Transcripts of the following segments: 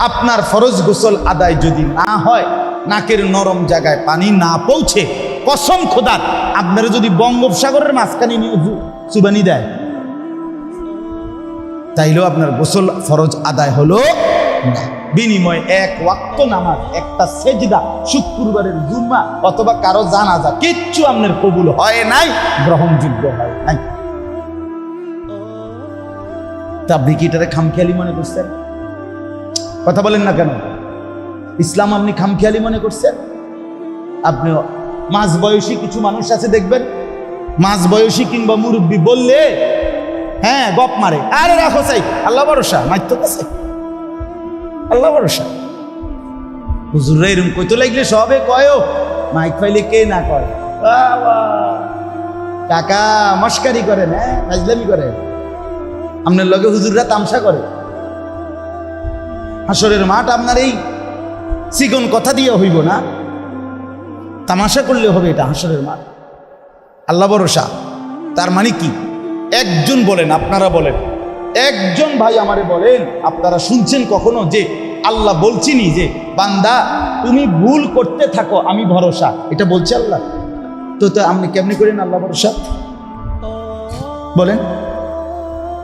আপনার ফরজ গোসল আদায় যদি না হয়, নাকের নরম জায়গায় পানি না পৌঁছে, কসম খোদার আপনারা যদি বঙ্গোপসাগরের মাঝখানে নিয়ে চুবানি দেয়, তাইলেও আপনার গোসল ফরজ আদায় হলো না। বিনিময় এক ওয়াক্ত নামাজ, একটা সেজদা, শুক্রবারের জুম্মা অথবা কারো জানাজা, কিচ্ছু আপনার কবুল হয় নাই, গ্রহণযোগ্য হয় নাই। তা আপনি কি এটারে খামখেয়ালি মনে করছেন? কথা বলেন না কেন? ইসলাম আপনি খামখেয়ালি মনে করছেন? আপনি মাঝ বয়সী কিছু মানুষ আছে দেখবেন, মাঝ বয়সী কিংবা মুরব্বী বললে হ্যাঁ গপ মারে, আরে রাখো চাই, আল্লাহ ভরসা, মাইতো আছে আল্লাহ ভরসা। হুজুররা এরকম কইতে লাগলে সবে কয়ও, মাইক পাইলে কে না কয় কাকা মস্কারি করেন, হ্যাঁ ফাজলামি করেন, আপনার লগে হুজুররা তামসা করে। হাসরের মাঠ আপনার এই চিকন কথা দিয়ে হইব না, তামাশা করলে হবে এটা হাসরের মাঠ। আল্লাহ ভরসা তার মানে কি? একজন বলেন, আপনারা বলেন, একজন ভাই আমারে বলেন, আপনারা শুনছেন কখনো যে আল্লাহ বলছিনি যে বান্দা তুমি ভুল করতে থাকো আমি ভরসা, এটা বলছে আল্লাহ? তো আপনি কেমনি করেন আল্লাহ ভরসা বলেন?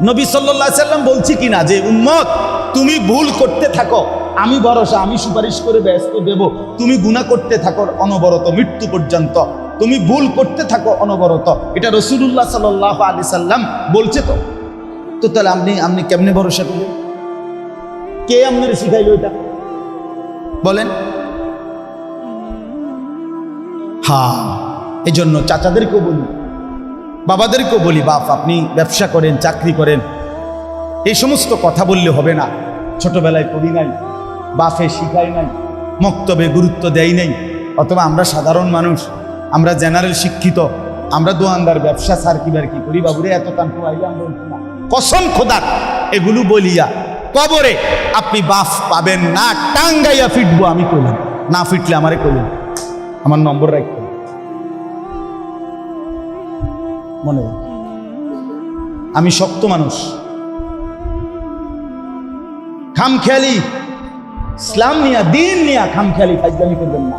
নবী সাল্লাল্লাহু আলাইহি সাল্লাম বলছি কিনা যে উম্মত তুমি ভুল করতে থাকো আমি ভরসা, আমি সুপারিশ করে ব্যস্ত দেব, তুমি গুনাহ করতে থাকো অনবরত মৃত্যু পর্যন্ত, তুমি ভুল করতে থাকো অনবরত, এটা রাসূলুল্লাহ সাল্লাল্লাহু আলাইহি সাল্লাম বলছে। তো তাহলে আপনি কেমনে ভরসা করলেন? কে আপনার শিখাইলো এটা বলেন? হ্যাঁ, এই জন্য চাচাদেরকেও বলি, বাবাদেরকেও বলি, বাপ আপনি ব্যবসা করেন, চাকরি করেন, এই সমস্ত কথা বললে হবে না। ছোটবেলায় পড়ি নাই, বাপে শিখাই নাই, মক্তবে গুরুত্ব দেয় নাই, অথবা আমরা সাধারণ মানুষ, আমরা জেনারেল শিক্ষিত, আমরা দোয়ানদার ব্যবসা সার্কিবার কি করি, বাবুরে এত কানপু আইলে আমরা না। কসম খোদার এগুলো বলিয়া কবরে আপনি বাফ পাবেন না, টাঙ্গাইয়া ফিটবো আমি কইলাম, না ফিটলে আমারে কইলেন, আমার নম্বর রাখবেন মনে হয়। আমি শক্ত মানুষ, খামখেয়ালি ইসলাম নিয়া দিন নিয়া খামখেয়ালি ফাজলামি করবেন না,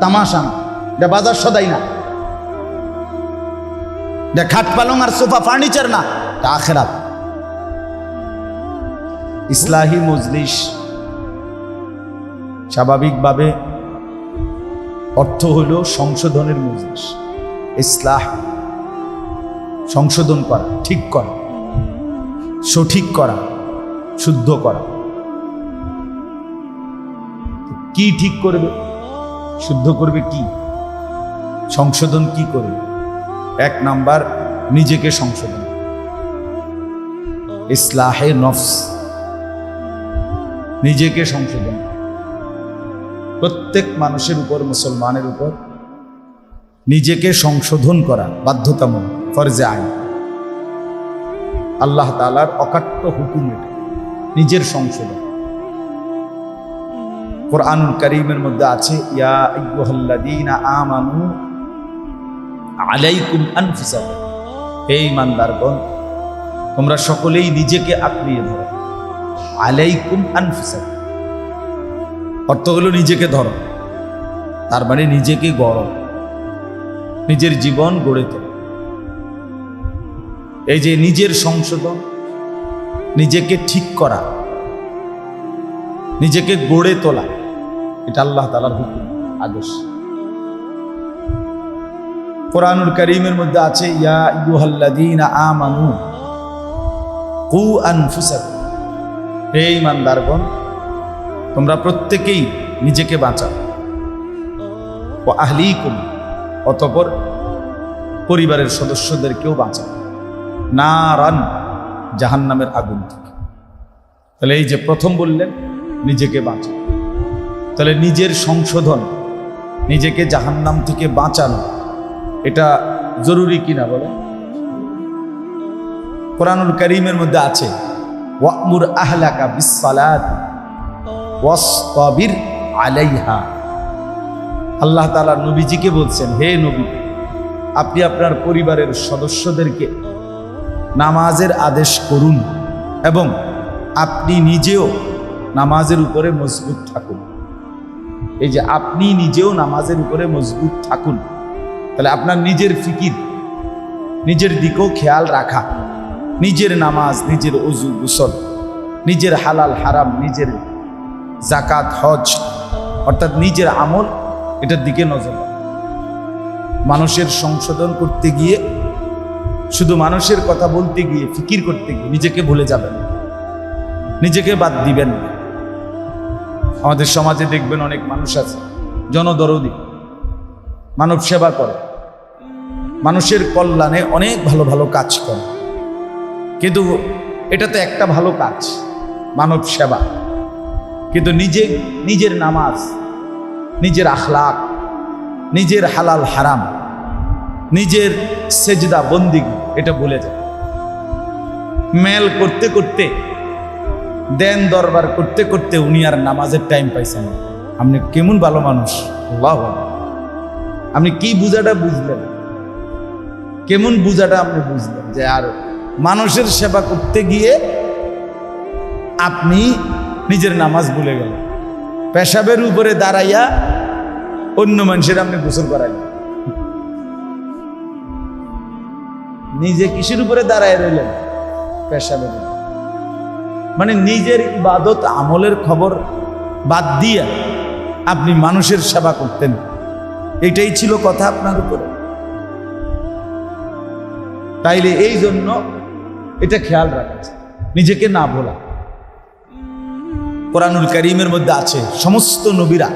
তামাশা না, এটা বাজার সদাই না, এটা খাট পালং আর সোফা ফার্নিচার না, এটা আখিরাত। ইসলাহি মজলিস স্বাভাবিকভাবে অর্থ হইল সংশোধনের মজলিস। ইসলাহ সংশোধন করা, ঠিক করা, সঠিক করা, শুদ্ধ করা। কি ঠিক করবে, শুদ্ধ করবে কি, সংশোধন কি করবে? এক নাম্বার নিজেকে সংশোধন, ইসলাহে নফস, নিজেকে সংশোধন। প্রত্যেক মানুষের উপর, মুসলমানের উপর নিজেকে সংশোধন করা বাধ্যতামূলক, ফরজে আইন, আল্লাহ তাআলার অকাট্য হুকুম এটা, নিজের সংশোধন। কুরআনুল কারীমের মধ্যে আছে ইয়া আইয়ুহাল্লাযীনা আমানু আলাইকুম আনফুসাকুম, হে ঈমানদারগণ তোমরা সকলেই নিজেকে আঁকড়িয়ে ধরো। আলাইকুম আনফুসাকুম অর্থ হলো নিজেকে ধরো, তার মানে নিজেকে গড়ো, নিজের জীবন গড়ে তোলো। এই যে নিজের সংশোধন, নিজেকে ঠিক করা, নিজেকে গড়ে তোলা, এটা আল্লাহ তাআলার হুকুম, আদেশ। কুরআনুল কারীমের মধ্যে আছে ইয়া আইয়ুহাল্লাযীনা আমানু কু আনফুসাকুম, হে ঈমানদারগণ তোমরা প্রত্যেকেই নিজেকে বাঁচাও। ওয়া আহলিকুম, অতঃপর পরিবারের সদস্যদেরকেও বাঁচাও, নারান, জাহান্নামের আগুন থেকে। তাহলে এই যে প্রথম বললেন নিজেকে বাঁচাও, তাহলে নিজের সংশোধন, নিজেকে জাহান্নাম থেকে বাঁচানো, এটা জরুরি কিনা বলেন? কুরআনুল কারীমের মধ্যে আছে ওয়া'মুর আহলাকা বিস-সালাতি ওয়াসতাবির আলাইহা। আল্লাহ তাআলা নবীজিকে বলছেন, হে নবী আপনি আপনার পরিবারের সদস্যদেরকে নামাজের আদেশ করুন এবং আপনি নিজেও নামাজের উপরে মজবুত থাকুন। এই যে আপনি নিজেও নামাজের উপরে মজবুত থাকুন, তাহলে আপনার নিজের ফিকির, নিজের দিকেও খেয়াল রাখা, নিজের নামাজ, নিজের ওযু গোসল, নিজের হালাল হারাম, নিজের জাকাত হজ অর্থাৎ নিজের আমল, এটার দিকে নজর। মানুষের সংশোধন করতে গিয়ে, শুধু মানুষের কথা বলতে গিয়ে, ফিকির করতে গিয়ে নিজেকে ভুলে যাবেন, নিজেকে বাদ দিবেন। আমাদের সমাজে দেখবেন অনেক মানুষ আছে জনদরদি, মানব সেবা করে, মানুষের কল্যাণে অনেক ভালো ভালো কাজ করে, কিন্তু এটা তো একটা ভালো কাজ, মানব সেবা, কিন্তু নিজের নামাজ, নিজের আখলাক, নিজের হালাল হারাম, নিজের সেজদা বন্দিগি এটা ভুলে যায়। মেল করতে করতে, দেন দরবার করতে করতে উনি আর নামাজের টাইম পাইছেন না। আপনি কেমন ভালো মানুষ, আল্লাহু আকবার। আপনি কি বুঝাটা বুঝলেন, কেমন বুঝাটা আপনি বুঝলেন যে আর মানুষের সেবা করতে গিয়ে আপনি নিজের নামাজ ভুলে গেলেন। পেশাবের উপরে দাঁড়াইয়া অন্য মানুষের আপনি গোসল করাইলেন, নিজে কিসের উপরে দাঁড়ায় রইলেন? পেশাবের উপরে। মানে নিজের ইবাদত আমলের খবর বাদ দিয়ে আপনি মানুষের সেবা করতেন, এটাই ছিল কথা আপনার উপরে। তাইলে এই জন্য এটা খেয়াল রাখা, নিজেকে না ভোলা। কোরআনুল কারীমের মধ্যে আছে সমস্ত নবীরা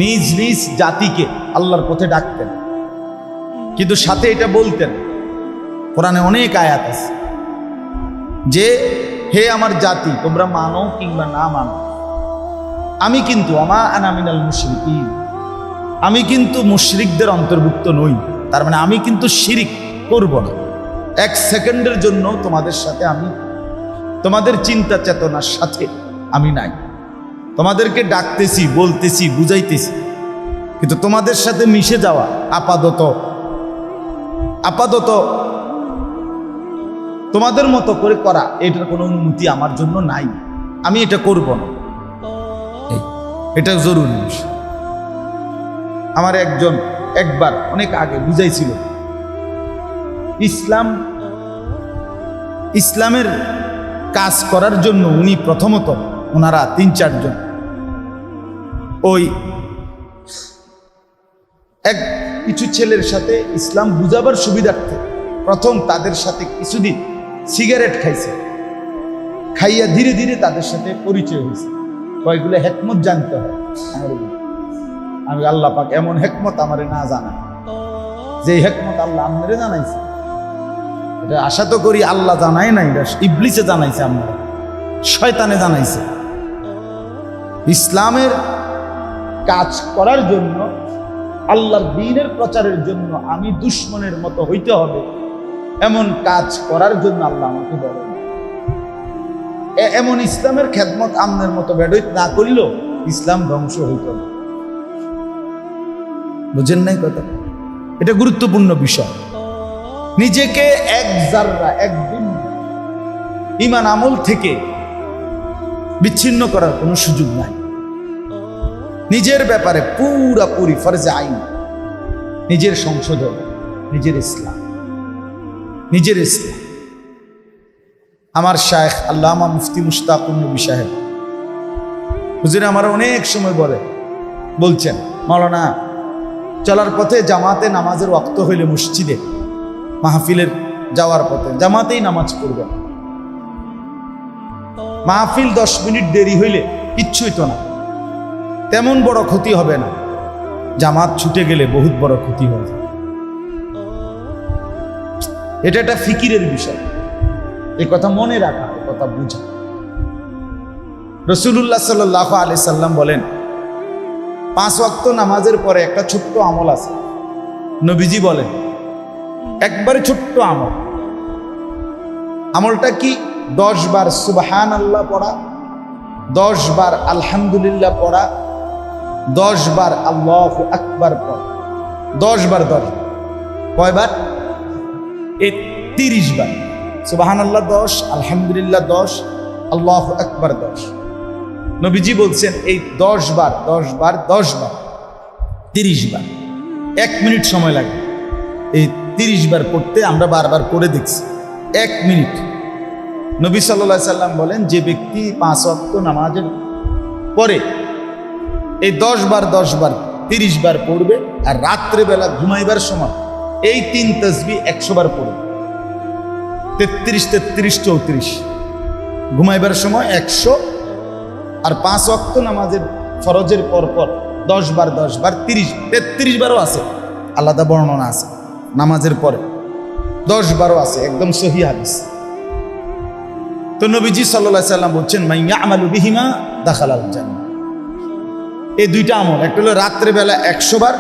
নিজ নিজ জাতিকে আল্লাহর পথে ডাকতেন, কিন্তু সাথে এটা বলতেন, কোরআনে অনেক আয়াত আছে যে হে আমার জাতি, তোমরা মানো কিংবা না মানো, আমি কিন্তু আমা আনা মিনাল মুশরিকিন, আমি কিন্তু মুশরিকদের অন্তর্ভুক্ত নই। তার মানে আমি কিন্তু শিরিক করব না, এক সেকেন্ডের জন্য তোমাদের সাথে আমি, তোমাদের চিন্তা চেতনার সাথে আমি নাই। তোমাদেরকে ডাকতেছি, বলতেছি, বুঝাইতেছি, কিন্তু তোমাদের সাথে মিশে যাওয়া আপাতত তোমাদের মতো করে করা, এটার কোনো অনুমতি আমার জন্য নাই, আমি এটা করব না। এটা জরুরি বিষয়। আমার একজন একবার অনেক আগে বুঝাইছিল, ইসলামের কাজ করার জন্য উনি প্রথমত, ওনারা 3-4 জন ওই কিছু ছেলের সাথে ইসলাম বুঝাবার সুবিধার্থে প্রথম তাদের সাথে কিছুদিন সিগারেট খাইছে, খাইয়া ধীরে ধীরে তাদের সাথে পরিচয় হয়েছে। কয়েকগুলো হেকমত জানতে হয়। আমি আল্লাহ পাক এমন হেকমত আমারে না জানা, যে হেকমত আল্লাহ আপনারে জানাইছে, এটা আশা তো করি আল্লাহ জানাই নাই, এটা ইবলিসে জানাইছে, আমরা শয়তানে জানাইছে। ইসলামের কাজ করার জন্য, আল্লাহর দ্বীনের প্রচারের জন্য আমি দুশ্মনের মতো হইতে হবে, এমন কাজ করার জন্য আল্লাহ আমাকে বলেন। এমন ইসলামের খেদমত আমনের মতো বেডইত না করিল ইসলাম ধ্বংস হইত না। বুঝেন নাই কথা? এটা গুরুত্বপূর্ণ বিষয়। নিজেকে এক জাররা, একদিন ঈমান আমল থেকে বিচ্ছিন্ন করার কোনো সুযোগ নাই। নিজের ব্যাপারে পুরাপুরি ফরজে আইন, নিজের সংশোধন, নিজের ইসলাম। আমার শায়েখ আল্লামা মুফতি মুশতাকুর নবী সাহেব হুজুর আমার অনেক সময় বলছেন, মাওলানা চলার পথে জামাতে নামাজের ওয়াক্ত হইলে মসজিদে মাহফিলের যাওয়ার পথে জামাতেই নামাজ পড়বেন। মাহফিল 10 মিনিট দেরি হইলে কিচ্ছুই তো না, তেমন বড় ক্ষতি হবে না। জামাত ছুটে গেলে বহুত বড় ক্ষতি হয়ে যায়। এটা একটা ফিকিরের বিষয়, এই কথা মনে রাখা, এই কথা বুঝা। রাসূলুল্লাহ সাল্লাল্লাহু আলাইহি সাল্লাম বলেন, 5 ওয়াক্ত নামাজের পরে একটা ছোট্ট আমল আছে। নবীজি বলেন একবারে ছোট্ট আমল। আমলটা কি? 10 বার সুবহানাল্লাহ পড়া, 10 বার আলহামদুলিল্লাহ পড়া, 10 বার আল্লাহু আকবার পড়া। 10 বার কয়বার? 30 বার। সুবহানাল্লাহ 10, আলহামদুলিল্লাহ 10, আল্লাহু আকবার 10। নবীজি বলছেন এই 10 বার 10 বার 10 বার 30 বার 1 মিনিট সময় লাগে। এই 30 বার পড়তে আমরা বারবার করে দেখছি 1 মিনিট। নবী সাল্লাল্লাহু আলাইহি সাল্লাম বলেন যে ব্যক্তি 5 ওয়াক্ত নামাজের পরে এই 10 বার 30 বার পড়বে, আর রাত্রেবেলা ঘুমাইবার সময় এই 3 তাসবিহ 100 বার পড়বে, 33 33 34, ঘুমাইবার সময় 100, আর 5 ওয়াক্ত নামাজের ফরজের পর 10 বার 30 33 বারও আছে, আলাদা বর্ণনা আছে। নামাজের পরে 10 বারও আছে, একদম সহিহ হাদিস। তো নবীজি সাল্লাল্লাহু আলাইহি সাল্লাম বলছেন মান ইয়ামালু বিহিমা দাখালাল জান্নাহ। এই দুইটা আমল, একটা হলো রাত্রেবেলা 100 বার,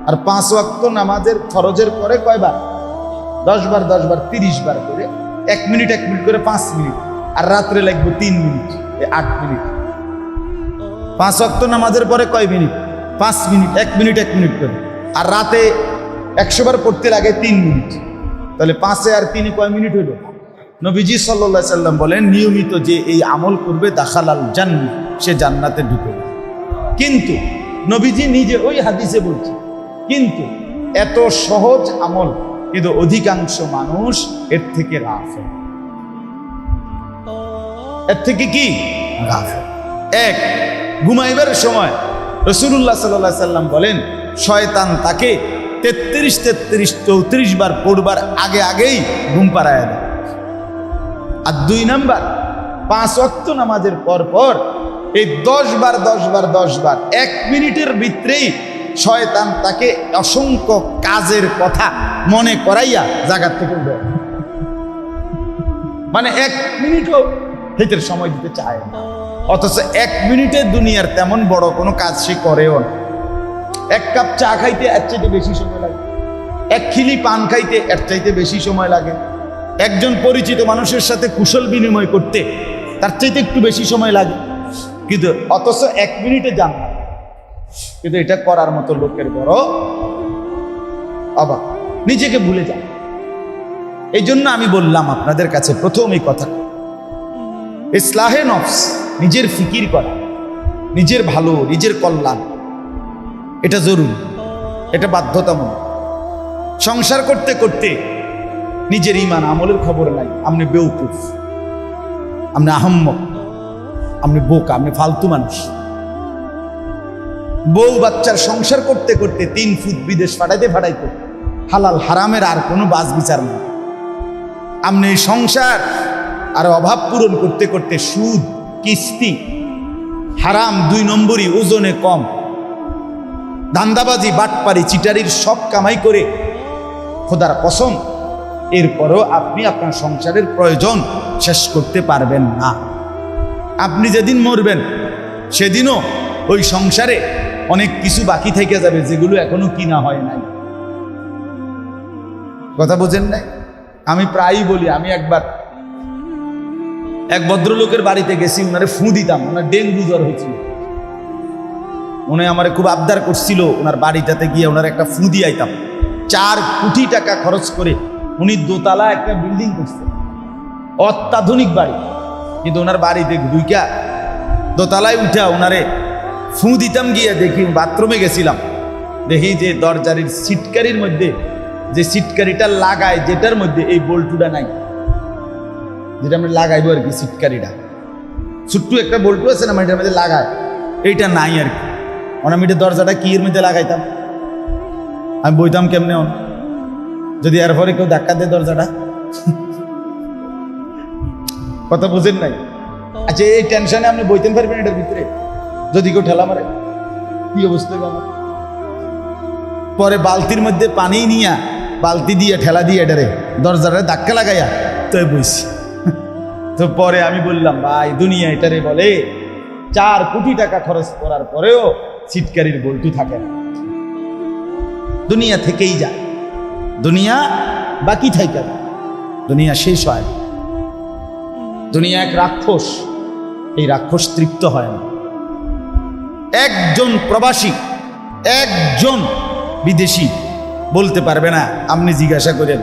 আর 5 ওয়াক্ত নামাজের ফরজের পরে কয়বার? 10 বার 30 বার করে 1 মিনিট 1 মিনিট করে 5 মিনিট, আর রাত্রে লাগবে 3 মিনিট, 8 মিনিট। 5 ওয়াক্ত নামাজের পরে কয় মিনিট? 5 মিনিট, 1 মিনিট 1 মিনিট করে, আর রাতে 100 বার পড়তে লাগে 3 মিনিট। তাহলে 5 আর 3 কয় মিনিট হলো? নবীজি সাল্লাল্লাহু আলাইহি সাল্লাম বলেন নিয়মিত যে এই আমল করবে দাখালাল জান্নাহ, সে জান্নাতে ঢুকবে। কিন্তু নবীজি নিজে ওই হাদিসে বলছে কিন্তু এত সহজ আমল, কিন্তু অধিকাংশ মানুষ এর থেকে গাফেল। এর থেকে কি গাফেল? এক, ঘুমাইবার সময় রাসূলুল্লাহ সাল্লাল্লাহু আলাইহি সাল্লাম বলেন শয়তান তাকে 33 34 বার পড়বার আগেই ঘুম পাড়ায় দেয়। আর 2 নাম্বার, 5 ওয়াক্ত নামাজের পর এই 10 বার 1 মিনিটের ভিতরেই শয়তান তাকে অসংখ্য কাজের কথা মনে করাইয়া জায়গার থেকে উঠে, মানে 1 মিনিটও হেতের সময় দিতে চায় না। অথচ 1 মিনিটে দুনিয়ার তেমন বড় কোনো কাজ সে করেও না। 1 কাপ চা খাইতে এর চাইতে বেশি সময় লাগে, 1 খিলি পান খাইতে এর চাইতে বেশি সময় লাগে, একজন পরিচিত মানুষের সাথে কুশল বিনিময় করতে তার চাইতে একটু বেশি সময় লাগে, কিন্তু অথচ 1 মিনিটে যান না। কিন্তু এটা করার মতো লোকের বড় অবাক, নিজেকে ভুলে যায়। এই জন্য আমি বললাম আপনাদের কাছে প্রথম এই কথা, ইসলাহে নফস, নিজের ফিকির করা, নিজের ভালো, নিজের কল্যাণ, এটা জরুরি, এটা বাধ্যতামূলক। সংসার করতে করতে নিজের ঈমান আমলের খবর নাই, আপনি বেউকুফ, আপনি আহম্মক, আপনি বোকা, আপনি ফালতু মানুষ। বউ বাচ্চার সংসার করতে করতে 3 ফুট বিদেশ ফাটাইতে হালাল হারামের আর কোনো বাজ বিচার নেই। আপনি এই সংসার আর অভাব পূরণ করতে করতে সুদ, কিস্তি, হারাম 2 নম্বরই, ওজনে কম, ধান্দাবাজি, বাটপারি, চিটারির সব কামাই করে খোদার কসম এরপরও আপনি আপনার সংসারের প্রয়োজন শেষ করতে পারবেন না। আপনি যেদিন মরবেন সেদিনও ওই সংসারে অনেক কিছু বাকি থেকে যাবে যেগুলো এখনো কিনা হয় নাই। কথা বোঝেন নাই? আমি প্রায়ই বলি, আমি একবার এক ভদ্রলোকের বাড়িতে গেছি, ওনারে ফু দিতাম, ওনার ডেঙ্গু জ্বর হয়েছিল। উনি আমার খুব আবদার করছিল ওনার বাড়িটাতে গিয়ে ওনার একটা ফু দিয়ে আইতাম। 4 কোটি টাকা খরচ করে উনি দোতলা একটা বিল্ডিং করছে, অত্যাধুনিক বাড়ি, কিন্তু ওনার বাড়িতে ঢুইকা দোতলায় উঠা ওনারে ফু দিতাম। গিয়ে দেখি, বাথরুমে গেছিলাম, দেখি যে দরজারির সিটকারির মধ্যে যে সিটকারিটা লাগায়, যেটার মধ্যে এই বল্টুটা নাই, যেটা আমরা লাগাইবো আর কি, সিটকারিটা ছোট্ট একটা বল্টু আছে না, এটার মধ্যে লাগায়, এইটা নাই আর কি। আমি এটা দরজাটা কি এর মধ্যে লাগাইতাম, আমি বইতাম কেমনে যদি এরপরে কেউ ধাক্কা দেয় দরজাটা? কথা বুঝেন নাই? আচ্ছা, এই টেনশনে আপনি বইতেন পারবেন এটার ভিতরে? যদি কেউ ঠেলা মারে কি অবস্থা হবে আমার? পরে বালতির মধ্যে পানি নিয়া, বালতি দিয়ে ঠেলা দিয়ে এটারে দরজাটা ধাক্কা লাগাইয়া তো বইছি। তো পরে আমি বললাম, ভাই দুনিয়া এটারে বলে 4 কোটি টাকা খরচ করার পরেও সিটকারির বল্টু থাকে না। দুনিয়া থেকেই যায়, দুনিয়া বাকি থাকে, দুনিয়া শেষ হয়। দুনিয়া এক রাক্ষস, এই রাক্ষস তৃপ্ত হয় না। একজন প্রবাসী, একজন বিদেশি বলতে পারবে না, আপনি জিজ্ঞাসা করেন,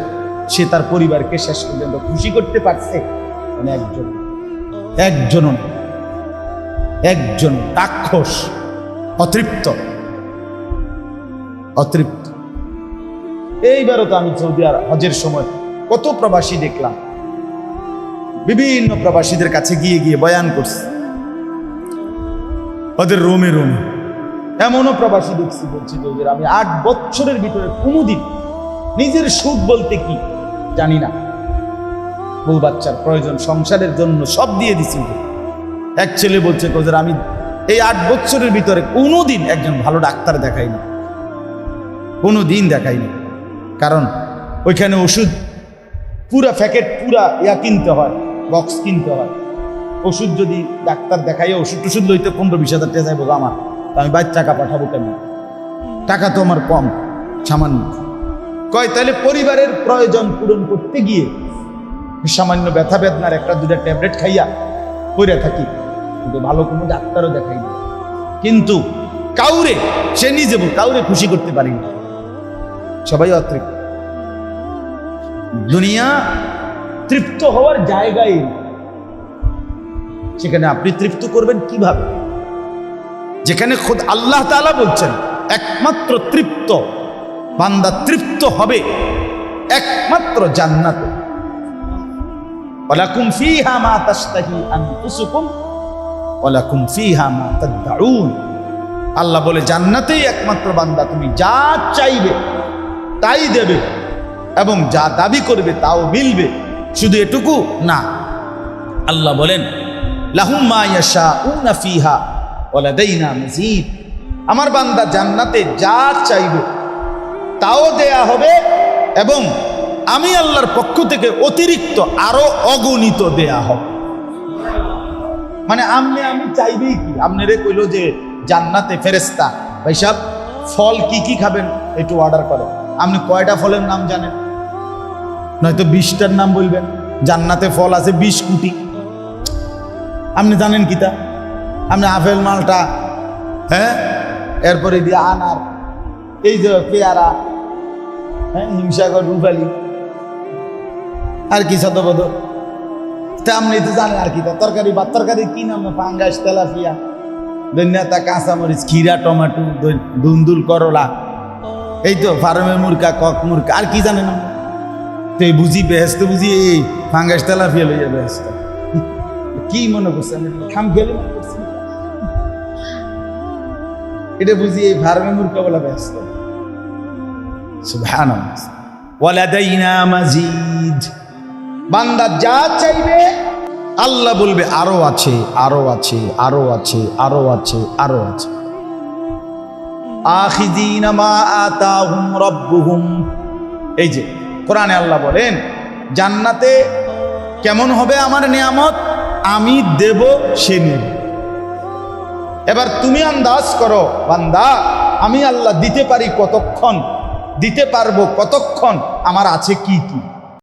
সে তার পরিবারকে শেষ পর্যন্ত খুশি করতে পারছে? একজন। একজনও নেই। একজন রাক্ষস, অতৃপ্ত। এইবারও তো আমি সৌদি আরব হজের সময় কত প্রবাসী দেখলাম, বিভিন্ন প্রবাসীদের কাছে গিয়ে গিয়ে বয়ান করছে, ওদের রোমে এমনও প্রবাসী দেখছি, বলছি যে আমি 8 বছরের ভিতরে কোনোদিন নিজের সুখ বলতে কি জানি না, বউ বাচ্চার প্রয়োজন, সংসারের জন্য সব দিয়ে দিছি। এক ছেলে বলছে যে আমি এই 8 বছরের ভিতরে কোনোদিন একজন ভালো ডাক্তার দেখাইনি, কোনোদিন দেখাইনি। কারণ ওইখানে ওষুধ পুরা প্যাকেট, পুরা কিনতে হয়, বক্স কিনতে হয়। ওষুধ যদি ডাক্তার দেখাই ওষুধ লইতে 15-20 হাজার টাকা যাইব আমার, আমি বাইর টাকা পাঠাবো কেন? টাকা তো আমার কম, সামান্য। কয় তাহলে পরিবারের প্রয়োজন পূরণ করতে গিয়ে সামান্য ব্যথা বেদনার 1-2টা ট্যাবলেট খাইয়া পড়ে থাকি, কিন্তু ভালো কোনো ডাক্তারও দেখাই না। কিন্তু কাউরে সে নিজে কাউরে খুশি করতে পারি না, সবাই অতৃপ্ত। দুনিয়া তৃপ্ত হওয়ার জায়গায়, সেখানে আপনি তৃপ্ত করবেন কিভাবে? যেখানে খুদ আল্লাহ তাআলা বলছেন একমাত্র তৃপ্ত বান্দা তৃপ্ত হবে একমাত্র জান্নাতে। ওয়ালাকুম ফিহা মা তাশতাহি আনফুসুকুম ওয়ালাকুম ফিহা মা তাদউন। আল্লাহ বলে জান্নাতেই একমাত্র বান্দা তুমি যা চাইবে তাই দেবে, এবং যা দাবি করবে তাও মিলবে। শুধু এটুকু না, আল্লাহ বলেন লাহুম মা ইয়াশাউনা ফিহা ওয়া লাদাইনা মাজিদ। আমার বান্দা জান্নাতে যা চাইবে তাও দেয়া হবে, এবং আমি আল্লাহর পক্ষ থেকে অতিরিক্ত আরো অগণিত দেয়া হবে। মানে আমি চাইবেই কি? আপনারে কইলো যে জান্নাতে ফেরেশতা ভাই সাহেব ফল কি খাবেন একটু অর্ডার করে, আপনি কয়টা ফলের নাম জানেন? নয়তো 20টার নাম বলবেন। জান্নাতে ফল আছে 20 কোটি, আপনি জানেন কি তা? আপনি আপেল, মালটা, হ্যাঁ, এরপরে দিয়ে আনার, এই যে পেয়ারা, হ্যাঁ, হিমসাগর, রুপালি, আর কি শতবদ, তা আপনি তো জানেন। আর কি তা তরকারি কি নাম? পাঙ্গাস, তেলাপিয়া, ধনিয়া, কাঁচামরিচ, খিরা, টমেটো, দুন্দুল, করলা, এই তো ফার্মের মুরগা, কক মুরগা, আর কি জানেন? তো এই বুঝি বেহেস্ত, বুঝি এই ফাঙ্গাস তেলাপিয়া লইয়া বেহেস্ত। কি মনে করছেন? খাম খেলে মনে করছেন এটা বুঝি এই ফার্মের মুরগা বলা বেহেস্ত। সুবহানাল্লাহ। ওয়ালাদাইনা মাজিদ। বান্দা যা চাইবে আল্লাহ বলবে আরো আছে, আরো আছে, আরো আছে, আরো আছে, আরো আছে। আখিযিনা মা আতাহুম রাব্বুহুম। এই যে কোরআনে আল্লাহ বলেন জান্নাতে কেমন হবে আমার নিয়ামত, আমি দেব, সে নেবে। এবার তুমি আন্দাজ করো বান্দা, আমি আল্লাহ দিতে পারি কতক্ষণ, দিতে পারবো কতক্ষণ, আমার আছে কি কি।